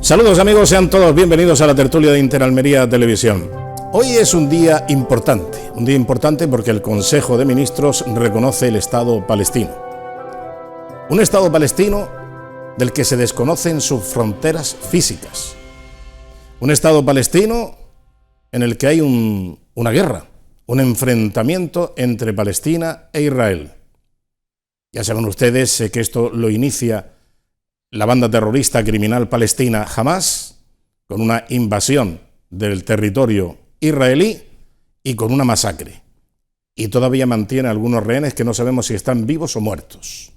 Saludos amigos, sean todos bienvenidos a la tertulia de Interalmería Televisión. Hoy es un día importante porque el Consejo de Ministros reconoce el Estado palestino. Un Estado palestino del que se desconocen sus fronteras físicas. Un Estado palestino en el que hay una guerra, un enfrentamiento entre Palestina e Israel. Ya saben ustedes que esto lo inicia la banda terrorista criminal palestina Hamás, con una invasión del territorio israelí y con una masacre. Y todavía mantiene algunos rehenes que no sabemos si están vivos o muertos.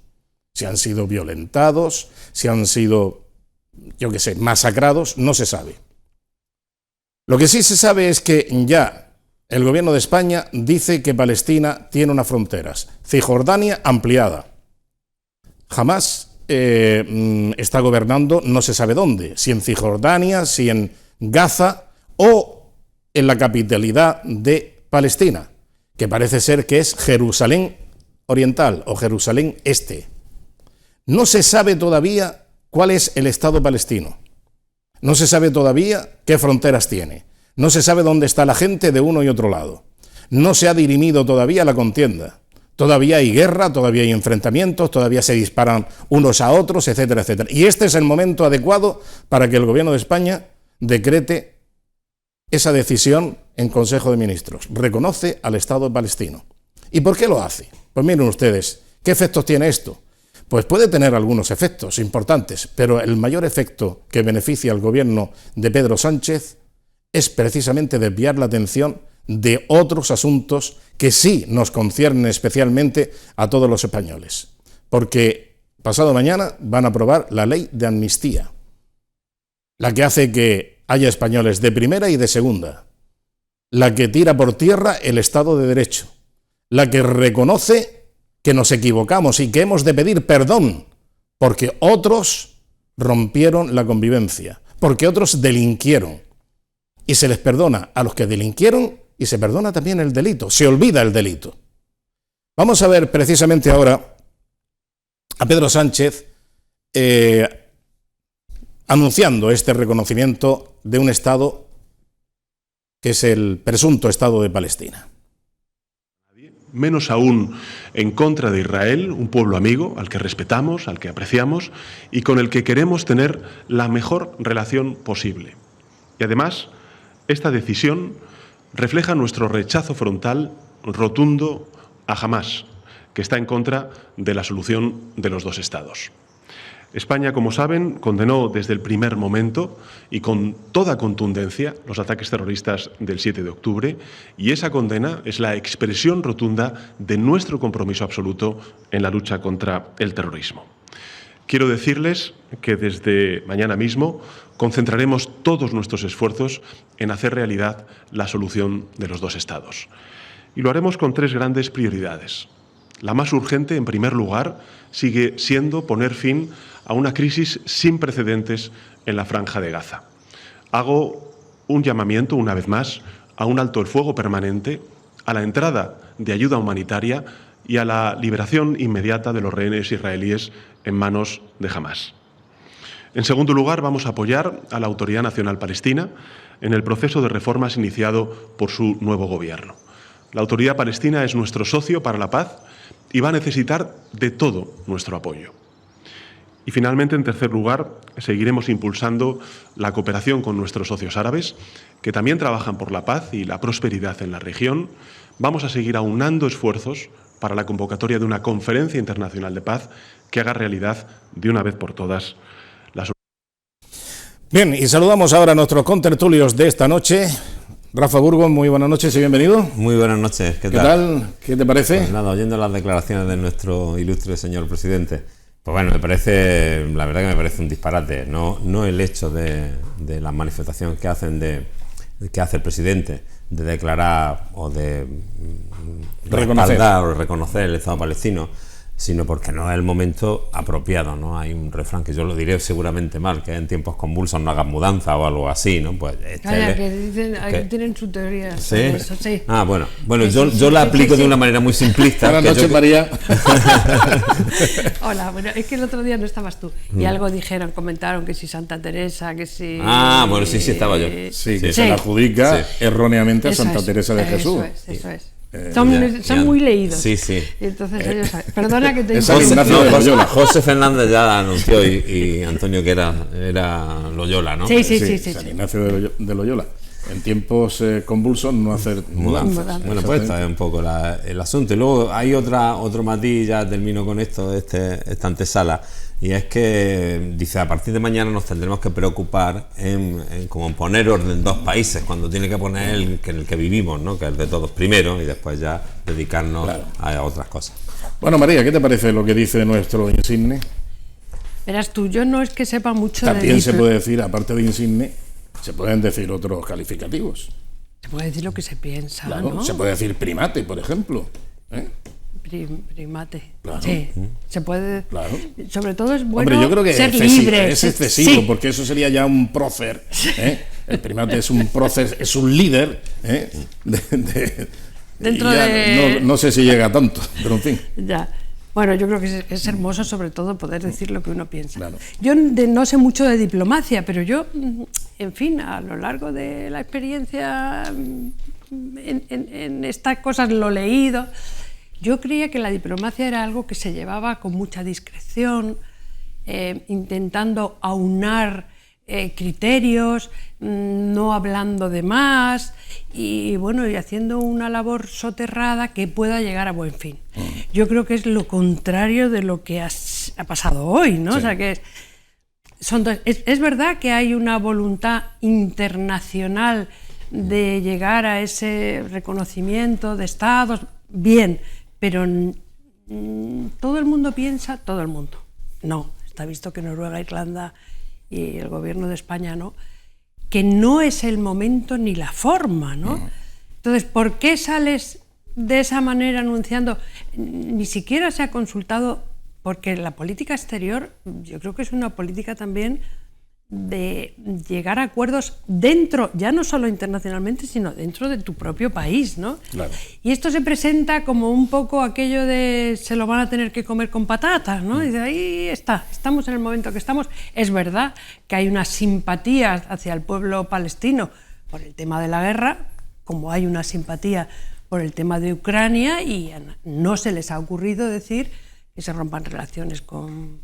Si han sido violentados, si han sido, masacrados, no se sabe. Lo que sí se sabe es que ya el gobierno de España dice que Palestina tiene unas fronteras. Cisjordania ampliada. Hamás está gobernando no se sabe dónde, si en Cisjordania, si en Gaza o en la capitalidad de Palestina, que parece ser que es Jerusalén Oriental o Jerusalén Este. No se sabe todavía cuál es el Estado palestino, no se sabe todavía qué fronteras tiene, no se sabe dónde está la gente de uno y otro lado, no se ha dirimido todavía la contienda. Todavía hay guerra, todavía hay enfrentamientos, todavía se disparan unos a otros, etcétera, etcétera. Y este es el momento adecuado para que el gobierno de España decrete esa decisión en Consejo de Ministros. Reconoce al Estado palestino. ¿Y por qué lo hace? Pues miren ustedes, ¿qué efectos tiene esto? Pues puede tener algunos efectos importantes, pero el mayor efecto que beneficia al gobierno de Pedro Sánchez es precisamente desviar la atención de otros asuntos que sí nos conciernen especialmente a todos los españoles. Porque pasado mañana van a aprobar la ley de amnistía, la que hace que haya españoles de primera y de segunda, la que tira por tierra el Estado de Derecho, la que reconoce que nos equivocamos y que hemos de pedir perdón porque otros rompieron la convivencia, porque otros delinquieron. Y se les perdona a los que delinquieron y se perdona también el delito, se olvida el delito. Vamos a ver precisamente ahora a Pedro Sánchez anunciando este reconocimiento de un Estado que es el presunto Estado de Palestina. Menos aún en contra de Israel, un pueblo amigo al que respetamos, al que apreciamos y con el que queremos tener la mejor relación posible. Y además, esta decisión refleja nuestro rechazo frontal rotundo a Hamás, que está en contra de la solución de los dos estados. España, como saben, condenó desde el primer momento y con toda contundencia los ataques terroristas del 7 de octubre y esa condena es la expresión rotunda de nuestro compromiso absoluto en la lucha contra el terrorismo. Quiero decirles que desde mañana mismo concentraremos todos nuestros esfuerzos en hacer realidad la solución de los dos estados. Y lo haremos con tres grandes prioridades. La más urgente, en primer lugar, sigue siendo poner fin a una crisis sin precedentes en la Franja de Gaza. Hago un llamamiento, una vez más, a un alto el fuego permanente, a la entrada de ayuda humanitaria y a la liberación inmediata de los rehenes israelíes en manos de Hamás. En segundo lugar, vamos a apoyar a la Autoridad Nacional Palestina en el proceso de reformas iniciado por su nuevo gobierno. La Autoridad Palestina es nuestro socio para la paz y va a necesitar de todo nuestro apoyo. Y finalmente, en tercer lugar, seguiremos impulsando la cooperación con nuestros socios árabes, que también trabajan por la paz y la prosperidad en la región. Vamos a seguir aunando esfuerzos para la convocatoria de una conferencia internacional de paz que haga realidad de una vez por todas la solución. Bien, y saludamos ahora a nuestros contertulios de esta noche. Rafa Burgos, muy buenas noches y bienvenido. Muy buenas noches, ¿Qué tal? ¿Qué te parece? Pues nada, oyendo las declaraciones de nuestro ilustre señor presidente, pues bueno, la verdad que me parece un disparate, no el hecho de la manifestación que hace el presidente de declarar o de respaldar o reconocer el Estado palestino, sino porque no es el momento apropiado, ¿no? Hay un refrán que yo lo diré seguramente mal, que en tiempos convulsos no hagas mudanza o algo así, ¿no? Pues que dicen, tienen su teoría sobre eso, sí. Ah, bueno, yo la aplico de una manera muy simplista. Buenas noches, María. Hola, bueno, es que el otro día no estabas tú y algo comentaron que si Santa Teresa, que si... Ah, bueno, sí, estaba yo. Sí, que se la adjudica erróneamente a Santa Teresa de Jesús. Eso es. Son muy leídos. Sí, sí. Y entonces ellos saben. Perdona que te José Fernández ya anunció y Antonio que era Loyola, ¿no? Sí. San Ignacio de Loyola. En tiempos convulsos no hacer mudanzas. Bueno, pues este es un poco el asunto. Y luego hay otro matiz, ya termino con esto, esta antesala, y es que dice, a partir de mañana nos tendremos que preocupar en como poner orden en dos países, cuando tiene que poner en el que vivimos, ¿no? Que es de todos primero, y después ya dedicarnos a otras cosas. Bueno, María, ¿qué te parece lo que dice nuestro insigne? Verás tú, yo no es que sepa mucho También se puede decir, aparte de insigne, se pueden decir otros calificativos. Se puede decir lo que se piensa, claro, ¿no? Se puede decir primate, por ejemplo. Primate. Claro. Sí, se puede. Claro. Sobre todo es bueno. Hombre, yo creo que ser libre. Es excesivo, porque eso sería ya un prócer. El primate es un prócer, es un líder. Dentro de. No sé si llega a tanto, pero en fin. Ya. Bueno, yo creo que es hermoso, sobre todo, poder decir lo que uno piensa. Claro. Yo no sé mucho de diplomacia, pero yo, en fin, a lo largo de la experiencia en estas cosas, lo leído, yo creía que la diplomacia era algo que se llevaba con mucha discreción, intentando aunar criterios, no hablando de más y bueno, y haciendo una labor soterrada que pueda llegar a buen fin. Yo creo que es lo contrario de lo que ha pasado hoy, ¿no? Sí. O sea que es verdad que hay una voluntad internacional de llegar a ese reconocimiento de estados, bien, pero todo el mundo piensa, todo el mundo. No, está visto que Noruega, Irlanda y el gobierno de España no, que no es el momento ni la forma, ¿no? Entonces, ¿por qué sales de esa manera anunciando? Ni siquiera se ha consultado, porque la política exterior yo creo que es una política también de llegar a acuerdos dentro, ya no solo internacionalmente, sino dentro de tu propio país, ¿no? Claro. Y esto se presenta como un poco aquello de se lo van a tener que comer con patatas, ¿no? Y de ahí estamos en el momento que estamos. Es verdad que hay una simpatía hacia el pueblo palestino por el tema de la guerra, como hay una simpatía por el tema de Ucrania, y no se les ha ocurrido decir que se rompan relaciones con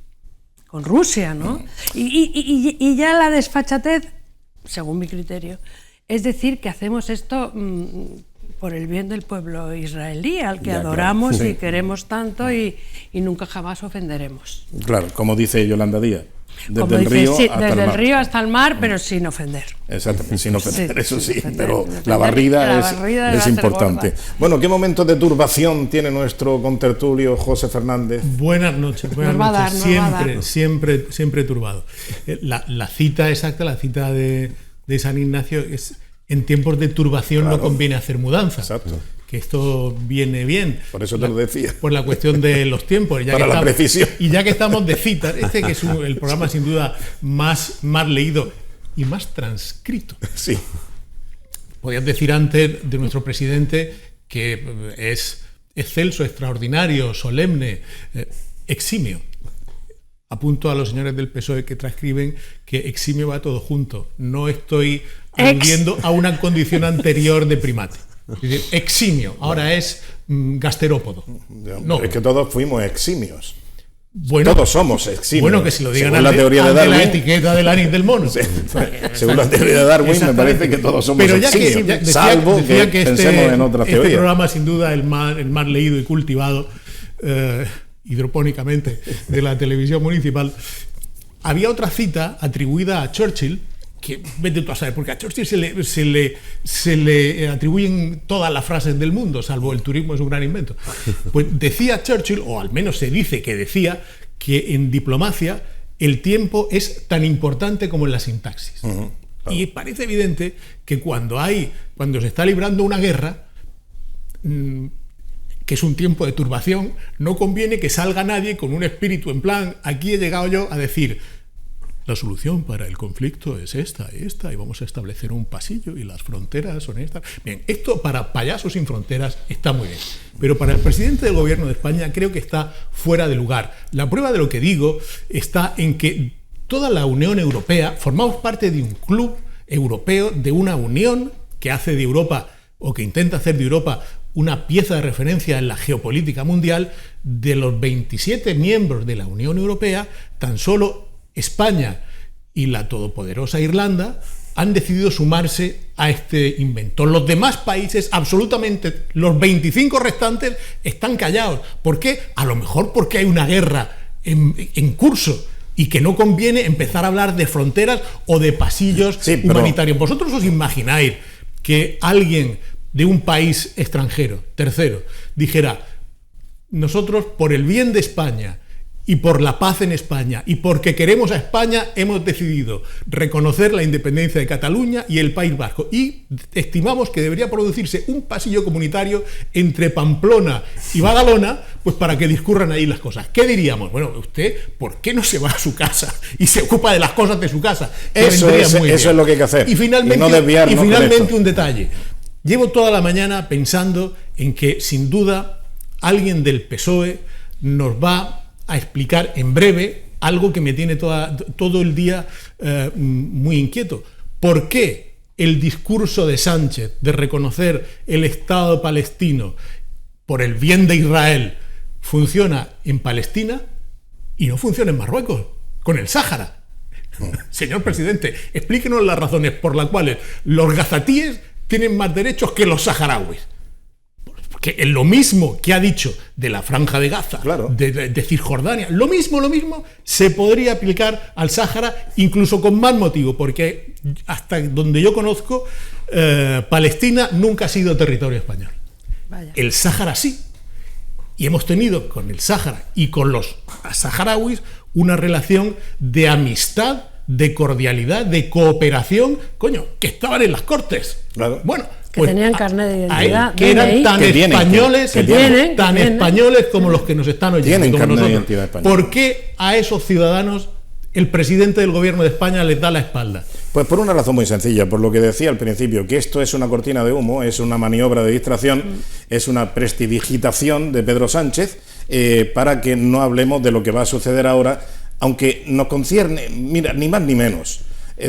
Rusia, ¿no? Y ya la desfachatez, según mi criterio, es decir, que hacemos esto por el bien del pueblo israelí, al que adoramos, claro, sí, y queremos tanto, y nunca jamás ofenderemos. Claro, como dice Yolanda Díaz. Desde el río hasta el mar, pero sin ofender. Exactamente, sin ofender, sí, eso sí, pero la barrida es importante. Bueno, ¿qué momento de turbación tiene nuestro contertulio José Fernández? Buenas noches, siempre turbado. La cita exacta, la cita de San Ignacio es: en tiempos de turbación, claro, no conviene hacer mudanza. Exacto. Que esto viene bien. Por eso te lo decía. Por la cuestión de los tiempos. Para la precisión. Y ya que estamos de citas, que es el programa sin duda más leído y más transcrito. Sí. Podías decir antes de nuestro presidente que es excelso, extraordinario, solemne, eximio. Apunto a los señores del PSOE que transcriben que eximio va todo junto. No estoy aludiendo a una condición anterior de primate. Es decir, eximio, ahora es gasterópodo. No, es que todos fuimos eximios. Bueno, todos somos eximios. Bueno, que si lo digan según la teoría de Darwin, la etiqueta del anís del mono. Sí, según la teoría de Darwin, me parece que todos somos eximios. Salvo que pensemos en otras teorías. Este programa, sin duda, el más leído y cultivado hidropónicamente de la televisión municipal. Había otra cita atribuida a Churchill, que vete tú a saber, porque a Churchill se le atribuyen todas las frases del mundo, salvo el turismo es un gran invento. Pues decía Churchill, o al menos se dice que decía, que en diplomacia el tiempo es tan importante como en la sintaxis. Claro. Y parece evidente que cuando se está librando una guerra, que es un tiempo de turbación, no conviene que salga nadie con un espíritu en plan, aquí he llegado yo a decir, la solución para el conflicto es esta, y vamos a establecer un pasillo y las fronteras son estas. Bien, esto para Payasos sin Fronteras está muy bien, pero para el presidente del gobierno de España creo que está fuera de lugar. La prueba de lo que digo está en que toda la Unión Europea, formamos parte de un club europeo, de una unión que hace de Europa, o que intenta hacer de Europa, una pieza de referencia en la geopolítica mundial. De los 27 miembros de la Unión Europea, tan solo España y la todopoderosa Irlanda han decidido sumarse a este invento. Los demás países, absolutamente los 25 restantes, están callados. ¿Por qué? A lo mejor porque hay una guerra en curso y que no conviene empezar a hablar de fronteras o de pasillos humanitarios. ¿Vosotros os imagináis que alguien de un país extranjero, tercero, dijera, nosotros por el bien de España y por la paz en España, y porque queremos a España, hemos decidido reconocer la independencia de Cataluña y el País Vasco, y estimamos que debería producirse un pasillo comunitario entre Pamplona y Badalona, pues para que discurran ahí las cosas? ¿Qué diríamos? Bueno, usted, ¿por qué no se va a su casa y se ocupa de las cosas de su casa? Eso es lo que hay que hacer. Y finalmente, no desviarnos un detalle. Llevo toda la mañana pensando en que, sin duda, alguien del PSOE nos va a explicar en breve algo que me tiene todo el día muy inquieto. ¿Por qué el discurso de Sánchez de reconocer el Estado palestino por el bien de Israel funciona en Palestina y no funciona en Marruecos, con el Sáhara? Señor presidente, explíquenos las razones por las cuales los gazatíes tienen más derechos que los saharauis. Que es lo mismo que ha dicho de la Franja de Gaza, claro, de Cisjordania, lo mismo se podría aplicar al Sáhara, incluso con más motivo, porque hasta donde yo conozco, Palestina nunca ha sido territorio español. Vaya. El Sáhara sí. Y hemos tenido con el Sáhara y con los saharauis una relación de amistad, de cordialidad, de cooperación, que estaban en las Cortes. Claro. Bueno, que tenían carnet de identidad, que eran tan españoles como los que nos están oyendo. Tienen carnet de identidad española. ¿Por qué a esos ciudadanos el presidente del gobierno de España les da la espalda? Pues por una razón muy sencilla, por lo que decía al principio, que esto es una cortina de humo, es una maniobra de distracción, es una prestidigitación de Pedro Sánchez para que no hablemos de lo que va a suceder ahora, aunque nos concierne, mira, ni más ni menos.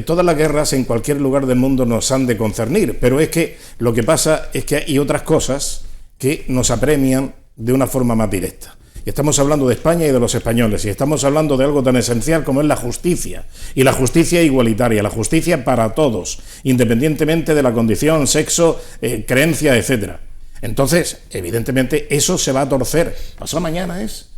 Todas las guerras en cualquier lugar del mundo nos han de concernir, pero es que lo que pasa es que hay otras cosas que nos apremian de una forma más directa. Y estamos hablando de España y de los españoles, y estamos hablando de algo tan esencial como es la justicia, y la justicia igualitaria, la justicia para todos, independientemente de la condición, sexo, creencia, etcétera. Entonces, evidentemente, eso se va a torcer. ¿Pasado mañana es?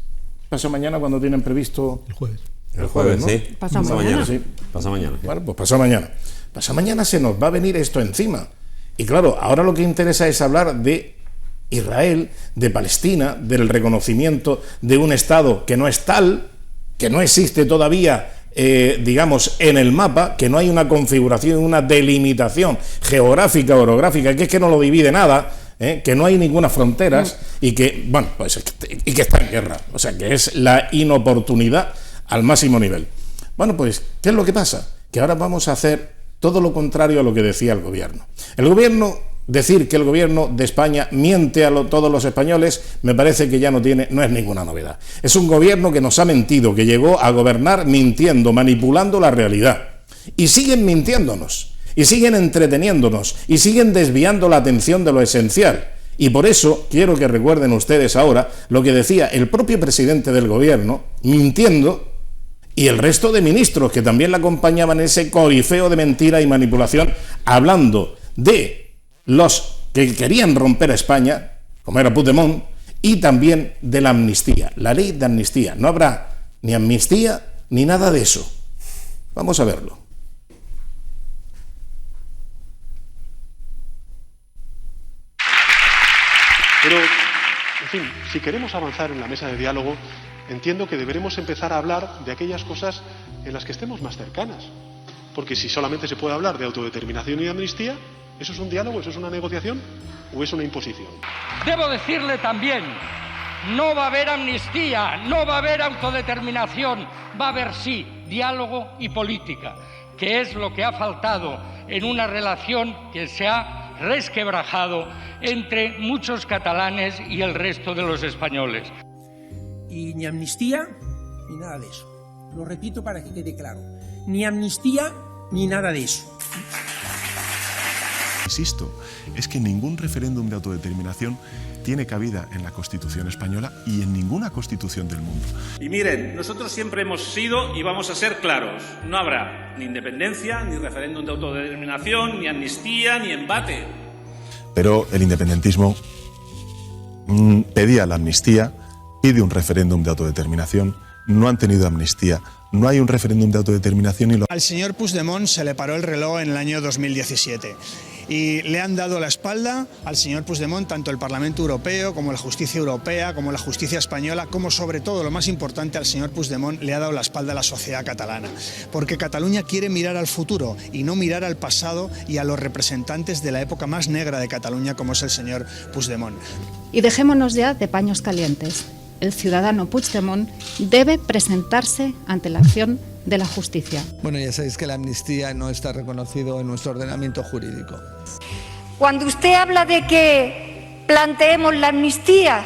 ¿Pasado mañana cuando tienen previsto? El jueves. El jueves, ¿no? Sí. Pasado mañana. Sí. Pasado mañana. Bueno, pues pasado mañana. Pasado mañana se nos va a venir esto encima. Y claro, ahora lo que interesa es hablar de Israel, de Palestina, del reconocimiento de un Estado que no es tal, que no existe todavía, digamos, en el mapa, que no hay una configuración, una delimitación geográfica o orográfica, que es que no lo divide nada, que no hay ninguna fronteras y que, bueno, pues, y que está en guerra. O sea, que es la inoportunidad al máximo nivel. Bueno, pues, ¿qué es lo que pasa? Que ahora vamos a hacer todo lo contrario a lo que decía el gobierno. El gobierno, decir que el gobierno de España miente a todos los españoles, me parece que ya no es ninguna novedad. Es un gobierno que nos ha mentido, que llegó a gobernar mintiendo, manipulando la realidad. Y siguen mintiéndonos, y siguen entreteniéndonos, y siguen desviando la atención de lo esencial. Y por eso quiero que recuerden ustedes ahora lo que decía el propio presidente del gobierno, mintiendo, y el resto de ministros que también le acompañaban en ese corifeo de mentira y manipulación, hablando de los que querían romper a España, como era Puigdemont, y también de la amnistía, la ley de amnistía. No habrá ni amnistía ni nada de eso. Vamos a verlo. Pero, en fin, si queremos avanzar en la mesa de diálogo, entiendo que deberemos empezar a hablar de aquellas cosas en las que estemos más cercanas. Porque si solamente se puede hablar de autodeterminación y de amnistía, ¿Eso es un diálogo? ¿Eso es una negociación? ¿O es una imposición? Debo decirle también, no va a haber amnistía, no va a haber autodeterminación, va a haber sí diálogo y política, que es lo que ha faltado en una relación que se ha resquebrajado entre muchos catalanes y el resto de los españoles. Y ni amnistía ni nada de eso. Lo repito para que quede claro. Ni amnistía ni nada de eso. Insisto, es que ningún referéndum de autodeterminación tiene cabida en la Constitución española y en ninguna constitución del mundo. Y miren, nosotros siempre hemos sido y vamos a ser claros. No habrá ni independencia, ni referéndum de autodeterminación, ni amnistía, ni embate. Pero el independentismo pedía la amnistía, pide un referéndum de autodeterminación, no han tenido amnistía, no hay un referéndum de autodeterminación y Al señor Puigdemont se le paró el reloj en el año 2017 y le han dado la espalda al señor Puigdemont tanto el Parlamento Europeo como la justicia europea, como la justicia española, como sobre todo, lo más importante, al señor Puigdemont le ha dado la espalda a la sociedad catalana. Porque Cataluña quiere mirar al futuro y no mirar al pasado y a los representantes de la época más negra de Cataluña como es el señor Puigdemont. Y dejémonos ya de paños calientes. El ciudadano Puigdemont debe presentarse ante la acción de la justicia. Bueno, ya sabéis que la amnistía no está reconocido en nuestro ordenamiento jurídico. Cuando usted habla de que planteemos la amnistía,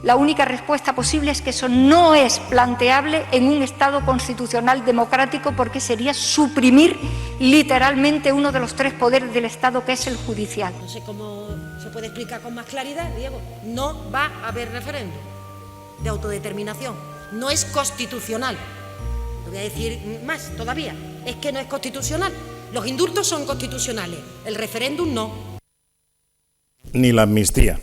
la única respuesta posible es que eso no es planteable en un Estado constitucional democrático, porque sería suprimir literalmente uno de los tres poderes del Estado, que es el judicial. No sé cómo se puede explicar con más claridad, Diego. No va a haber referéndum de autodeterminación. No es constitucional. Lo voy a decir más todavía. Es que no es constitucional. Los indultos son constitucionales. El referéndum no. Ni la amnistía.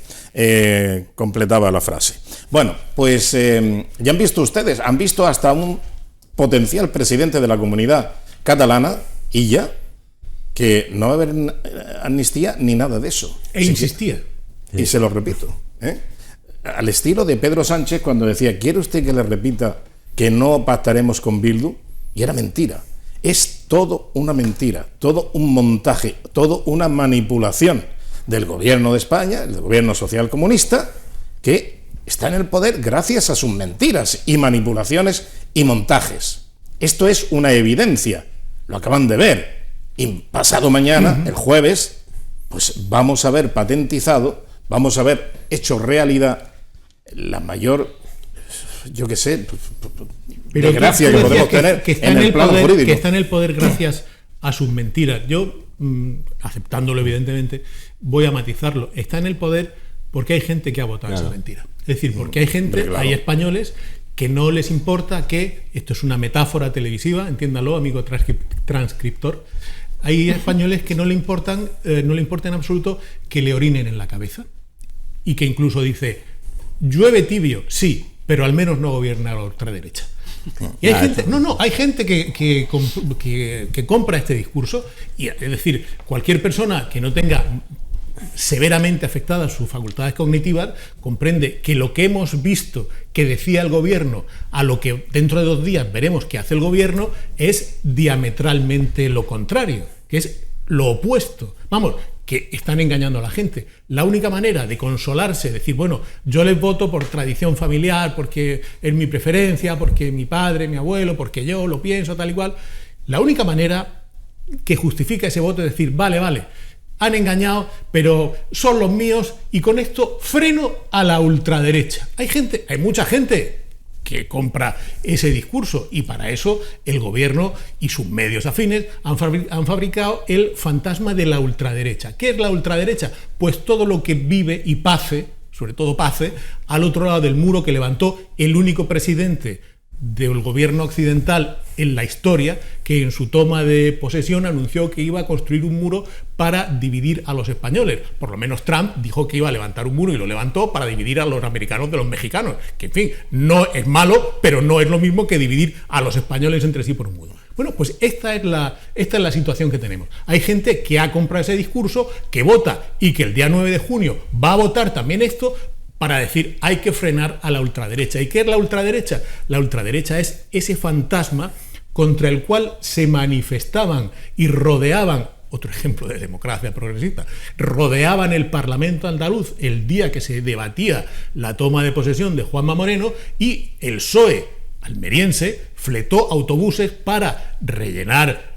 Completaba la frase. Bueno, pues ya han visto ustedes, han visto hasta un potencial presidente de la comunidad catalana y ya que no va a haber amnistía ni nada de eso. E insistía. Y se lo repito, al estilo de Pedro Sánchez cuando decía, ¿quiere usted que le repita que no pactaremos con Bildu? Y era mentira. Es todo una mentira, todo un montaje, todo una manipulación del gobierno de España, el gobierno social comunista, que está en el poder gracias a sus mentiras y manipulaciones y montajes. Esto es una evidencia, lo acaban de ver. Y pasado mañana, el jueves, pues vamos a ver patentizado, vamos a ver hecho realidad la mayor, yo qué sé, desgracia que podemos tener en el plano jurídico. Que está en el poder gracias a sus mentiras. Yo, aceptándolo evidentemente, voy a matizarlo. Está en el poder porque hay gente que ha votado esa mentira. Es decir, porque hay gente, hay españoles que no les importa que, esto es una metáfora televisiva, entiéndalo, amigo transcriptor, hay españoles que no le importa en absoluto que le orinen en la cabeza y que incluso dice, llueve tibio, sí, pero al menos no gobierna la ultraderecha. Y hay gente que compra este discurso, y es decir, cualquier persona que no tenga severamente afectadas sus facultades cognitivas comprende que lo que hemos visto que decía el gobierno a lo que dentro de 2 días veremos que hace el gobierno es diametralmente lo contrario, que es lo opuesto. Vamos, que están engañando a la gente. La única manera de consolarse, decir, bueno, yo les voto por tradición familiar, porque es mi preferencia, porque mi padre, mi abuelo, porque yo lo pienso tal y cual, la única manera que justifica ese voto es decir, vale, han engañado, pero son los míos y con esto freno a la ultraderecha. Hay mucha gente que compra ese discurso y para eso el gobierno y sus medios afines han fabricado el fantasma de la ultraderecha. ¿Qué es la ultraderecha? Pues todo lo que vive y pace, sobre todo pace, al otro lado del muro que levantó el único presidente del gobierno occidental en la historia que en su toma de posesión anunció que iba a construir un muro para dividir a los españoles. Por lo menos Trump dijo que iba a levantar un muro y lo levantó para dividir a los americanos de los mexicanos, que en fin, no es malo, pero no es lo mismo que dividir a los españoles entre sí por un muro. Bueno, pues esta es la situación que tenemos. Hay gente que ha comprado ese discurso, que vota y que el día 9 de junio va a votar también esto, para decir, hay que frenar a la ultraderecha. ¿Y qué es la ultraderecha? La ultraderecha es ese fantasma contra el cual se manifestaban y rodeaban otro ejemplo de democracia progresista, rodeaban el Parlamento andaluz el día que se debatía la toma de posesión de Juanma Moreno, y el PSOE almeriense fletó autobuses para rellenar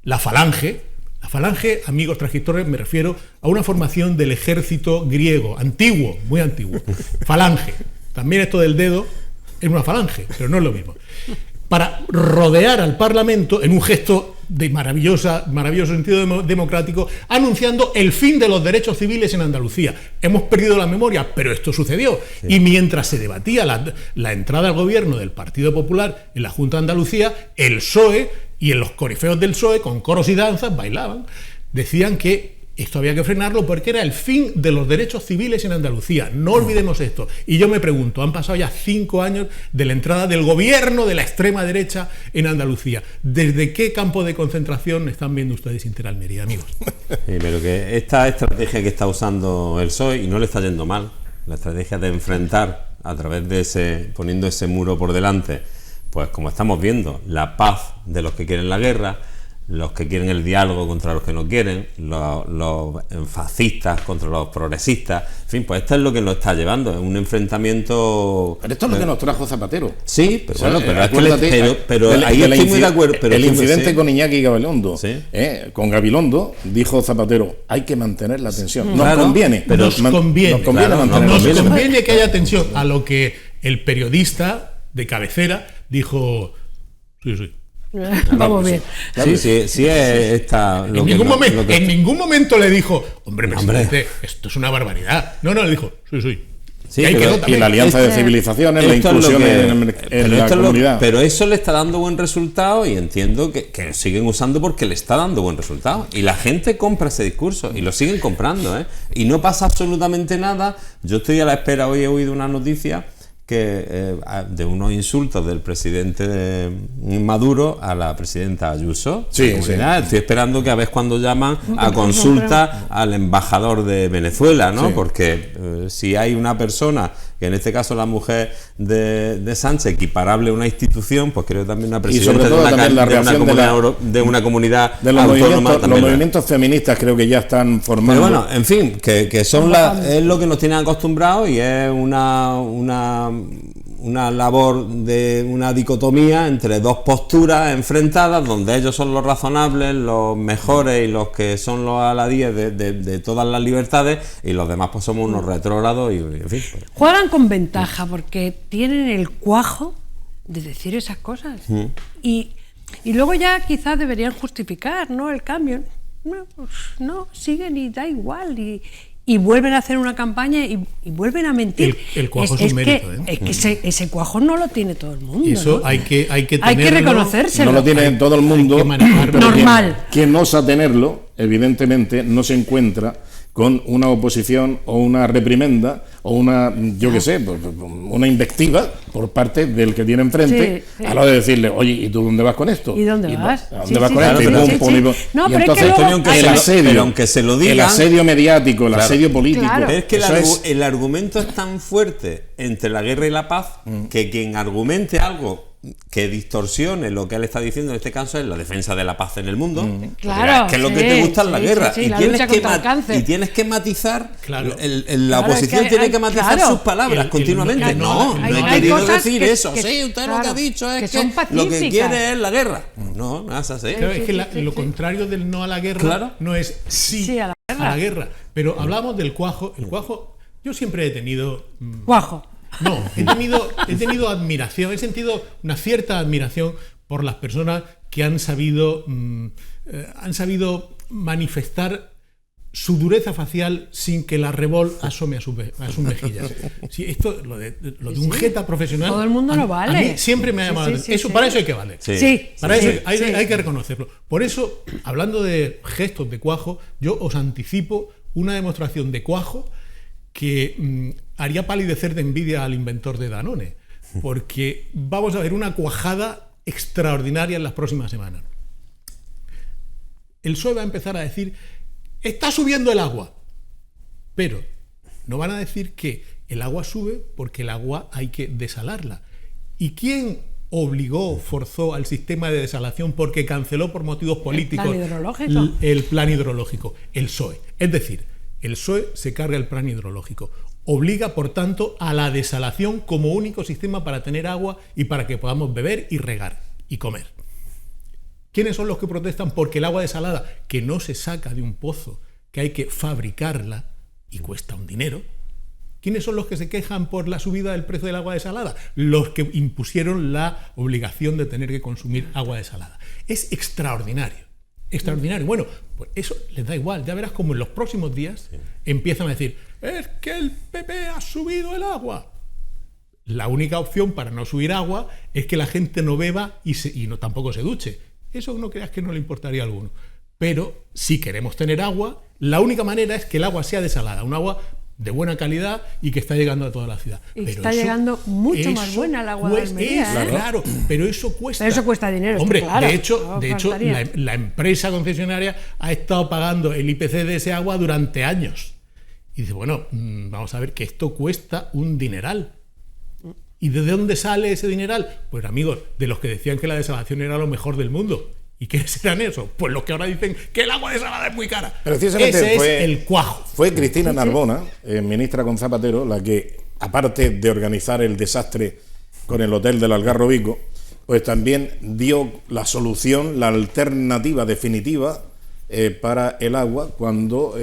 la Falange. La Falange, amigos transcriptores, me refiero a una formación del ejército griego, antiguo, muy antiguo. Falange. También esto del dedo es una falange, pero no es lo mismo. Para rodear al Parlamento en un gesto de maravilloso sentido democrático, anunciando el fin de los derechos civiles en Andalucía. Hemos perdido la memoria, pero esto sucedió. Sí. Y mientras se debatía la entrada al gobierno del Partido Popular en la Junta de Andalucía, el PSOE y los corifeos del PSOE, con coros y danzas, bailaban, decían que esto había que frenarlo porque era el fin de los derechos civiles en Andalucía. No olvidemos esto. Y yo me pregunto, han pasado ya 5 años de la entrada del gobierno de la extrema derecha en Andalucía. ¿Desde qué campo de concentración están viendo ustedes Interalmería, amigos? Sí, pero que esta estrategia que está usando el PSOE, y no le está yendo mal, la estrategia de enfrentar a través de poniendo ese muro por delante, pues como estamos viendo, la paz de los que quieren la guerra, los que quieren el diálogo contra los que no quieren, los fascistas contra los progresistas, en fin, pues esto es lo que nos está llevando, es un enfrentamiento. Pero esto es lo que nos trajo Zapatero. Sí, pero bueno, pero ahí estoy muy de acuerdo. Pero el incidente con Iñaki Gabilondo, ¿sí? Con Gabilondo, dijo Zapatero, hay que mantener la tensión. Nos conviene, pero nos conviene mantener que haya tensión, a lo que el periodista de cabecera dijo, sí. Vamos bien. Sí, está. En ningún momento le dijo, hombre, presidente, esto es una barbaridad. No, le dijo, sí. Sí, y la alianza de civilizaciones, la inclusión en la comunidad. Pero eso le está dando buen resultado, y entiendo que siguen usando porque le está dando buen resultado. Y la gente compra ese discurso y lo siguen comprando, ¿eh? Y no pasa absolutamente nada. Yo estoy a la espera, hoy he oído una noticia de unos insultos del presidente Maduro a la presidenta Ayuso. Sí. Estoy esperando que a ver cuando llaman a consulta al embajador de Venezuela, ¿no? Sí. Porque si hay una persona, que en este caso la mujer de Sánchez, equiparable a una institución, pues creo también una presidenta de una comunidad de autónoma. Los movimientos feministas creo que ya están formando. Pero bueno, en fin, que son es lo que nos tienen acostumbrados, y es una labor de una dicotomía entre dos posturas enfrentadas, donde ellos son los razonables, los mejores y los que son los a la 10 de todas las libertades, y los demás pues somos unos retrógrados y en fin. Pues. Juegan con ventaja porque tienen el cuajo de decir esas cosas. Y luego ya quizás deberían justificar, ¿no?, el cambio. No, siguen y da igual, y vuelven a hacer una campaña y vuelven a mentir. El cuajo es un mérito, Es que ese cuajo no lo tiene todo el mundo. Eso, ¿no? hay que reconocérselo. No lo tiene todo el mundo. Normal. Quien osa tenerlo, evidentemente, no se encuentra con una oposición o una reprimenda o una invectiva por parte del que tiene enfrente, sí. A la hora de decirle, oye, ¿y tú dónde vas con esto? ¿Y dónde vas? ¿A dónde vas con esto? No, y entonces, el asedio, aunque se lo digan, el asedio mediático, el asedio político. Pero es que el argumento es tan fuerte entre la guerra y la paz que quien argumente algo que distorsione lo que él está diciendo en este caso es la defensa de la paz en el mundo. Claro, que es lo que te gusta en la guerra. Y tienes que matizar. Claro. La oposición tiene que matizar sus palabras continuamente. No he querido decir eso. Sí, usted lo que ha dicho es que lo que quiere es la guerra. No es así. Claro, es que lo contrario del no a la guerra no es sí a la guerra. Pero hablamos del cuajo. El cuajo, yo siempre he tenido... Cuajo. No, he tenido admiración, he sentido una cierta admiración por las personas que han sabido manifestar su dureza facial sin que la revol asome a sus mejillas. Sí, esto, lo de un jeta profesional... Todo el mundo lo vale. A mí siempre me ha llamado la atención. Para eso hay que valer. Para eso hay que reconocerlo. Por eso, hablando de gestos de cuajo, yo os anticipo una demostración de cuajo que haría palidecer de envidia al inventor de Danone, porque vamos a ver una cuajada extraordinaria en las próximas semanas. El PSOE va a empezar a decir, está subiendo el agua, pero no van a decir que el agua sube porque el agua hay que desalarla. ¿Y quién forzó al sistema de desalación porque canceló por motivos políticos el plan hidrológico, el PSOE. Es decir, el PSOE se carga el plan hidrológico. Obliga, por tanto, a la desalación como único sistema para tener agua y para que podamos beber y regar y comer. ¿Quiénes son los que protestan porque el agua desalada, que no se saca de un pozo, que hay que fabricarla y cuesta un dinero? ¿Quiénes son los que se quejan por la subida del precio del agua desalada? Los que impusieron la obligación de tener que consumir agua desalada. Es extraordinario. Extraordinario. Bueno, pues eso les da igual. Ya verás como en los próximos días empiezan a decir: es que el PP ha subido el agua. La única opción para no subir agua es que la gente no beba y tampoco se duche. Eso no creas que no le importaría a alguno. Pero si queremos tener agua, la única manera es que el agua sea desalada. Un agua de buena calidad y que está llegando a toda la ciudad. Y está llegando mucho más buena el agua de Almería. Claro, pero eso cuesta. Pero eso cuesta dinero. Hombre, claro, de hecho la empresa concesionaria ha estado pagando el IPC de ese agua durante años. Y dice, bueno, vamos a ver que esto cuesta un dineral. ¿Y de dónde sale ese dineral? Pues amigos, de los que decían que la desalación era lo mejor del mundo. ¿Y qué serán esos? Pues los que ahora dicen que el agua desalada es muy cara. Precisamente ese es el cuajo. Fue Cristina Narbona, ministra con Zapatero, la que, aparte de organizar el desastre con el hotel del Algarrobico, pues también dio la solución, la alternativa definitiva para el agua cuando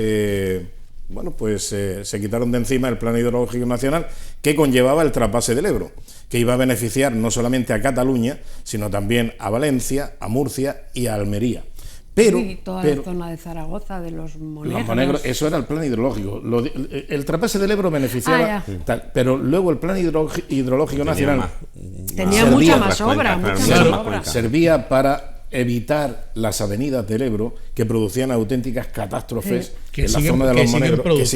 se quitaron de encima el Plan Hidrológico Nacional que conllevaba el trasvase del Ebro, que iba a beneficiar no solamente a Cataluña, sino también a Valencia, a Murcia y a Almería. Y toda la zona de Zaragoza, de los Monegros. Eso era el plan hidrológico. El trasvase del Ebro beneficiaba, pero luego el plan hidrológico nacional tenía mucha más obra. Servía para evitar las avenidas del Ebro que producían auténticas catástrofes en la zona de los Monegros,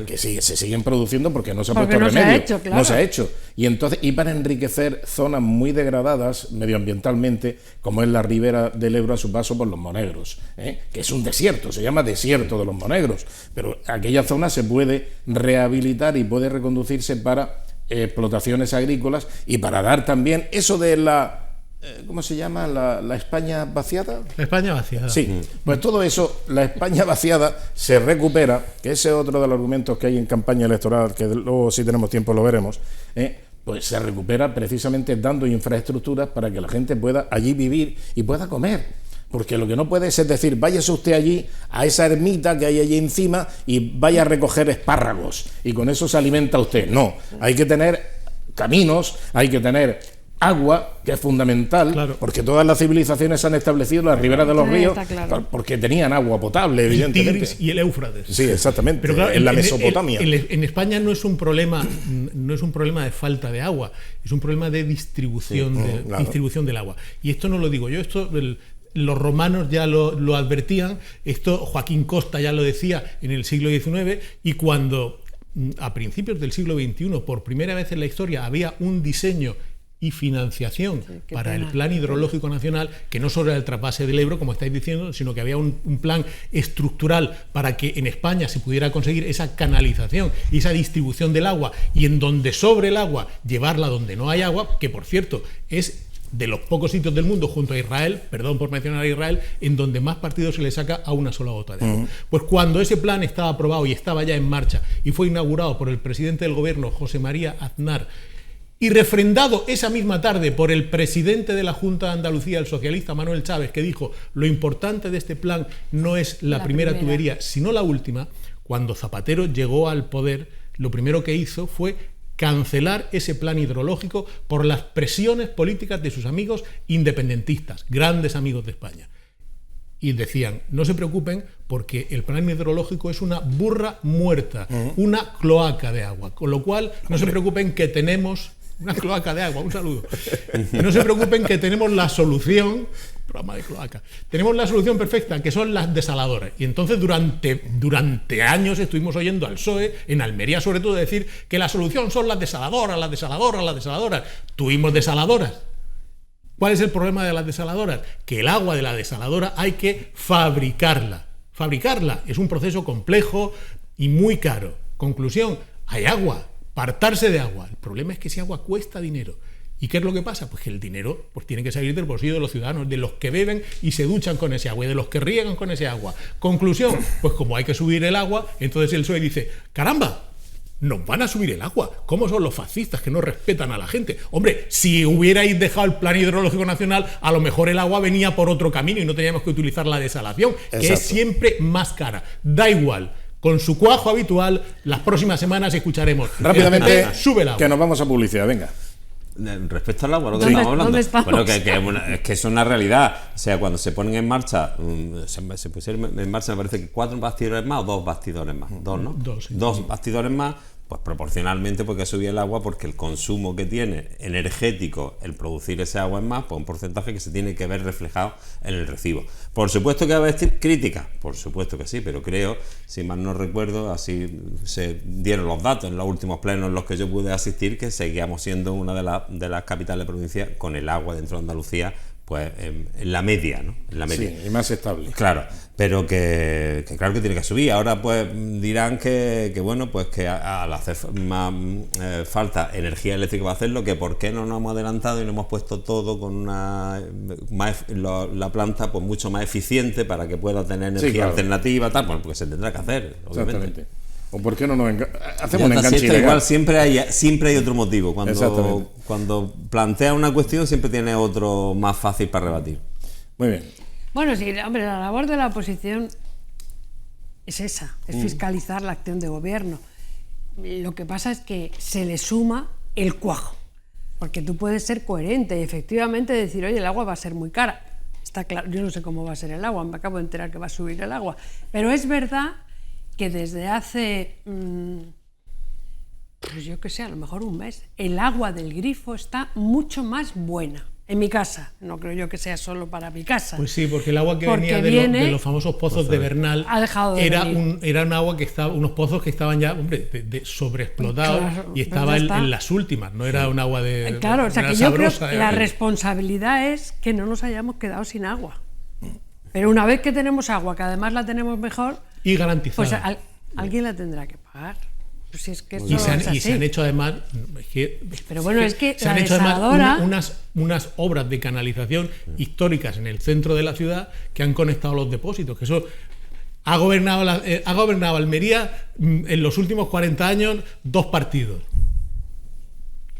que se siguen produciendo porque no se ha puesto remedio, no se ha hecho. Y entonces, y para enriquecer zonas muy degradadas medioambientalmente, como es la ribera del Ebro a su paso por los Monegros, que es un desierto, se llama desierto de los Monegros, pero aquella zona se puede rehabilitar y puede reconducirse para explotaciones agrícolas y para dar también eso de la ¿cómo se llama? ¿La España vaciada? La España vaciada. Sí, pues todo eso, la España vaciada se recupera, que ese es otro de los argumentos que hay en campaña electoral, que luego si tenemos tiempo lo veremos, pues se recupera precisamente dando infraestructuras para que la gente pueda allí vivir y pueda comer. Porque lo que no puede es decir, váyase usted allí a esa ermita que hay allí encima y vaya a recoger espárragos y con eso se alimenta usted. No, hay que tener caminos, hay que tener agua, que es fundamental, porque todas las civilizaciones han establecido las riberas de los ríos porque tenían agua potable, evidentemente. El Tigris y el Éufrates. Sí, exactamente. Pero claro, en la Mesopotamia. En España no es un problema de falta de agua, es un problema de distribución, distribución del agua. Y esto no lo digo yo, esto los romanos ya lo advertían, esto Joaquín Costa ya lo decía en el siglo XIX, y cuando a principios del siglo XXI, por primera vez en la historia, había un diseño y financiación para el Plan Hidrológico Nacional, que no solo era el trasvase del Ebro, como estáis diciendo, sino que había un plan estructural para que en España se pudiera conseguir esa canalización y esa distribución del agua, y en donde sobre el agua, llevarla donde no hay agua, que por cierto es de los pocos sitios del mundo, junto a Israel, perdón por mencionar a Israel, en donde más partido se le saca a una sola gota de agua. Pues cuando ese plan estaba aprobado y estaba ya en marcha y fue inaugurado por el presidente del gobierno, José María Aznar, y refrendado esa misma tarde por el presidente de la Junta de Andalucía, el socialista Manuel Chávez, que dijo: lo importante de este plan no es la primera tubería, sino la última. Cuando Zapatero llegó al poder, lo primero que hizo fue cancelar ese plan hidrológico por las presiones políticas de sus amigos independentistas, grandes amigos de España. Y decían, no se preocupen porque el plan hidrológico es una burra muerta, una cloaca de agua, con lo cual no se preocupen que tenemos una cloaca de agua, un saludo. No se preocupen que tenemos la solución, programa de cloaca, tenemos la solución perfecta, que son las desaladoras. Y entonces durante años estuvimos oyendo al PSOE, en Almería sobre todo, decir que la solución son las desaladoras, las desaladoras, las desaladoras. Tuvimos desaladoras. ¿Cuál es el problema de las desaladoras? Que el agua de la desaladora hay que fabricarla. Fabricarla es un proceso complejo y muy caro. Conclusión, hay agua, apartarse de agua. El problema es que ese agua cuesta dinero. ¿Y qué es lo que pasa? Pues que el dinero pues tiene que salir del bolsillo de los ciudadanos, de los que beben y se duchan con ese agua y de los que riegan con ese agua. Conclusión, pues como hay que subir el agua, entonces el PSOE dice, ¡caramba! Nos van a subir el agua. ¿Cómo son los fascistas que no respetan a la gente? Hombre, si hubierais dejado el Plan Hidrológico Nacional, a lo mejor el agua venía por otro camino y no teníamos que utilizar la desalación, Exacto. que es siempre más cara. Da igual. Con su cuajo habitual, las próximas semanas escucharemos. Rápidamente, sube el agua. Que nos vamos a publicidad, venga. Respecto al agua, lo que ¿Dónde- estamos hablando. dónde estamos? Bueno, es que es una realidad. O sea, cuando se ponen en marcha, se pusieron en marcha, me parece que 4 bastidores más o 2 bastidores más. 2, ¿no? 2, sí. 2 bastidores más, pues proporcionalmente porque subía el agua, porque el consumo que tiene energético el producir ese agua es más, pues un porcentaje que se tiene que ver reflejado en el recibo. Por supuesto que va a haber críticas, por supuesto que sí, pero creo, si mal no recuerdo, así se dieron los datos en los últimos plenos en los que yo pude asistir, que seguíamos siendo una de las capitales de provincia con el agua dentro de Andalucía, pues en la media, ¿no? En la media. Sí, y más estable. Claro, pero que claro que tiene que subir. Ahora pues dirán que bueno, pues que al hacer más falta energía eléctrica para hacerlo, que por qué no nos hemos adelantado y no hemos puesto todo con la planta pues mucho más eficiente para que pueda tener energía Sí, claro. alternativa, tal, pues porque se tendrá que hacer, obviamente. Exactamente. ¿O por qué no nos hacemos Ya un está, enganche si esto ilegal? igual siempre hay otro motivo. Exactamente. Cuando plantea una cuestión siempre tiene otro más fácil para rebatir. Muy bien. Bueno, sí, hombre, la labor de la oposición es esa, es fiscalizar la acción de gobierno. Lo que pasa es que se le suma el cuajo, porque tú puedes ser coherente y efectivamente decir, oye, el agua va a ser muy cara. Está claro, yo no sé cómo va a ser el agua, me acabo de enterar que va a subir el agua, pero es verdad que desde hace, pues yo qué sé, a lo mejor un mes, el agua del grifo está mucho más buena. En mi casa, no creo yo que sea solo para mi casa. Pues sí, porque el agua que Porque venía de los famosos pozos de Bernal ha dejado de venir. era un agua que estaba, unos pozos que estaban ya, hombre, de sobreexplotados, Claro, y estaba pues ya está. en las últimas, no era un agua de Claro, o sea era que yo creo sabrosa, que la responsabilidad es que no nos hayamos quedado sin agua. Pero una vez que tenemos agua, que además la tenemos mejor, y garantizada. pues alguien la tendrá que pagar. Pues si es que eso Y se es así. han hecho además, Pero bueno, es que se la han hecho además desaladora- unas obras de canalización históricas en el centro de la ciudad que han conectado los depósitos, que eso ha gobernado Almería en los últimos 40 años 2 partidos.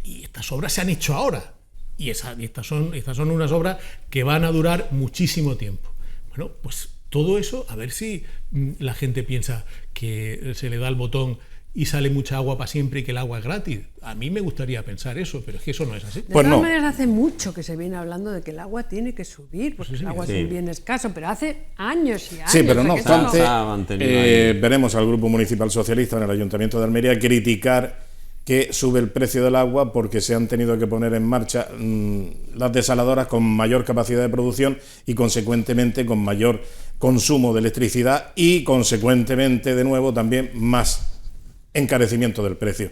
Y estas obras se han hecho ahora. Y estas son unas obras que van a durar muchísimo tiempo. Bueno, pues todo eso, a ver si la gente piensa que se le da el botón y sale mucha agua para siempre y que el agua es gratis. A mí me gustaría pensar eso, pero es que eso no es así. De todas maneras, hace mucho que se viene hablando de que el agua tiene que subir, porque el agua Sí. es un bien escaso, pero hace años y años. Sí, pero no o sea, que eso obstante, veremos al Grupo Municipal Socialista en el Ayuntamiento de Almería criticar que sube el precio del agua porque se han tenido que poner en marcha las desaladoras con mayor capacidad de producción y consecuentemente con mayor consumo de electricidad y consecuentemente de nuevo también más encarecimiento del precio.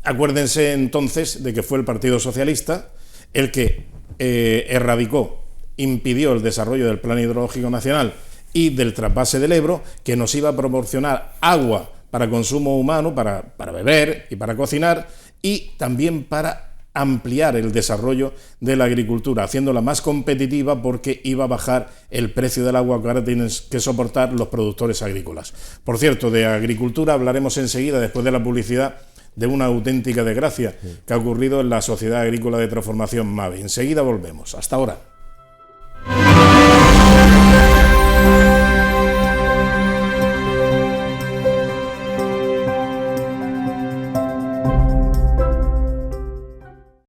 Acuérdense entonces de que fue el Partido Socialista el que impidió el desarrollo del Plan Hidrológico Nacional y del trasvase del Ebro, que nos iba a proporcionar agua para consumo humano, para beber y para cocinar, y también para ampliar el desarrollo de la agricultura, haciéndola más competitiva porque iba a bajar el precio del agua que ahora tienen que soportar los productores agrícolas. Por cierto, de agricultura hablaremos enseguida, después de la publicidad, de una auténtica desgracia que ha ocurrido en la Sociedad Agrícola de Transformación MAVE. Enseguida volvemos. Hasta ahora.